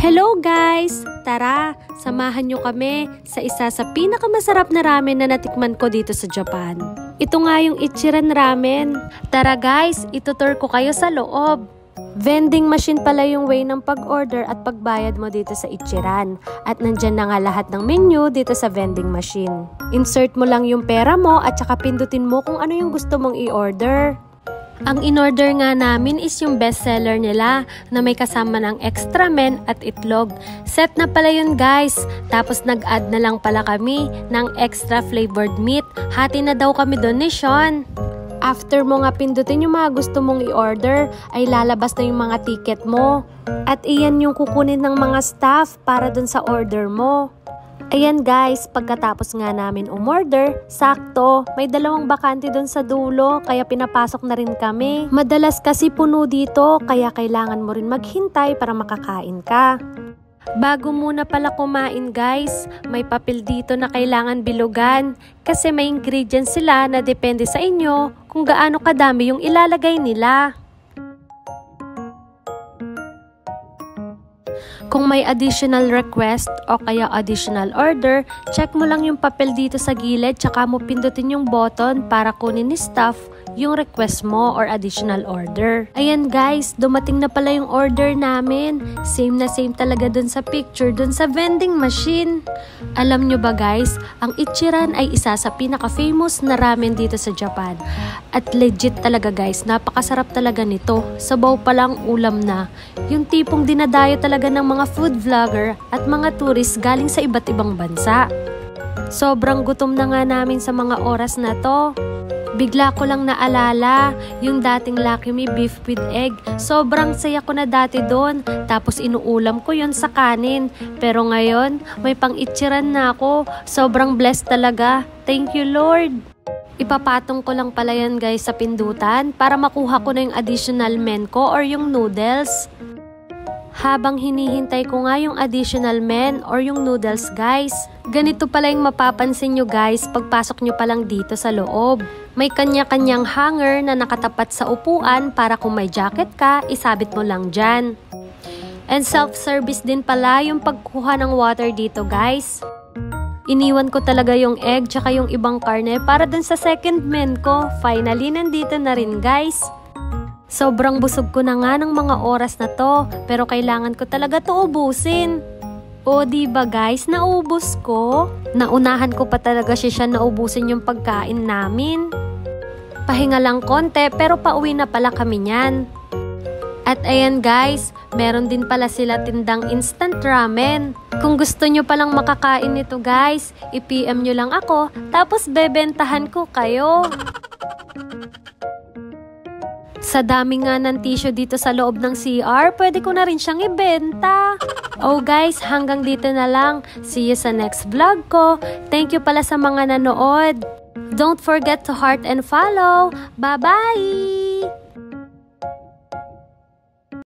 Hello guys! Tara, samahan nyo kami sa isa sa pinakamasarap na ramen na natikman ko dito sa Japan. Ito nga yung Ichiran Ramen. Tara guys, itutur ko kayo sa loob. Vending machine pala yung way ng pag-order at pagbayad mo dito sa Ichiran. At nandyan na nga lahat ng menu dito sa vending machine. Insert mo lang yung pera mo at saka pindutin mo kung ano yung gusto mong i-order. Ang in-order nga namin is yung bestseller nila na may kasama ng extra men at itlog. Set na pala yun guys. Tapos nag-add na lang pala kami ng extra flavored meat. Hati na daw kami doon ni Sean. After mo nga pindutin yung mga gusto mong i-order, ay lalabas na yung mga ticket mo. At iyan yung kukunin ng mga staff para dun sa order mo. Ayan guys, pagkatapos nga namin umorder, sakto, may dalawang bakante dun sa dulo, kaya pinapasok na rin kami. Madalas kasi puno dito, kaya kailangan mo rin maghintay para makakain ka. Bago muna pala kumain guys, may papel dito na kailangan bilugan kasi may ingredients sila na depende sa inyo kung gaano kadami yung ilalagay nila. Kung may additional request o kaya additional order, check mo lang yung papel dito sa gilid tsaka mo pindutin yung button para kunin ni staff yung request mo or additional order. Ayan guys, dumating na pala yung order namin. Same na same talaga dun sa picture, dun sa vending machine. Alam nyo ba guys, ang Ichiran ay isa sa pinaka-famous na ramen dito sa Japan. At legit talaga guys, napakasarap talaga nito. Sabaw pa lang ulam na. Yung tipong dinadayo talaga ng mga food vlogger at mga tourist galing sa iba't ibang bansa. Sobrang gutom na nga namin sa mga oras na to. Bigla ko lang naalala yung dating Lucky Me beef with egg. Sobrang saya ko na dati doon. Tapos inuulam ko yon sa kanin. Pero ngayon, may pang-Ichiran na ako. Sobrang blessed talaga. Thank you Lord. Ipapatong ko lang pala yan guys sa pindutan para makuha ko na yung additional men ko or yung noodles. Habang hinihintay ko nga yung additional men or yung noodles guys, ganito pala yung mapapansin nyo guys pagpasok nyo palang dito sa loob. May kanya-kanyang hanger na nakatapat sa upuan para kung may jacket ka, isabit mo lang dyan. And self-service din pala yung pagkuha ng water dito guys. Iniwan ko talaga yung egg tsaka yung ibang karne para dun sa second men ko. Finally, nandito na rin guys. Sobrang busog ko na nga ng mga oras na to, pero kailangan ko talaga to ubusin. O diba guys, naubos ko? Naunahan ko pa talaga siya naubusin yung pagkain namin. Pahinga lang konti, pero pauwi na pala kami niyan. At ayan guys, meron din pala sila tindang instant ramen. Kung gusto nyo palang makakain nito guys, i-PM nyo lang ako, tapos bebentahan ko kayo. Sa dami nga ng tissue dito sa loob ng CR, pwede ko na rin siyang ibenta. Oh guys, hanggang dito na lang. See you sa next vlog ko. Thank you pala sa mga nanood. Don't forget to heart and follow. Bye-bye!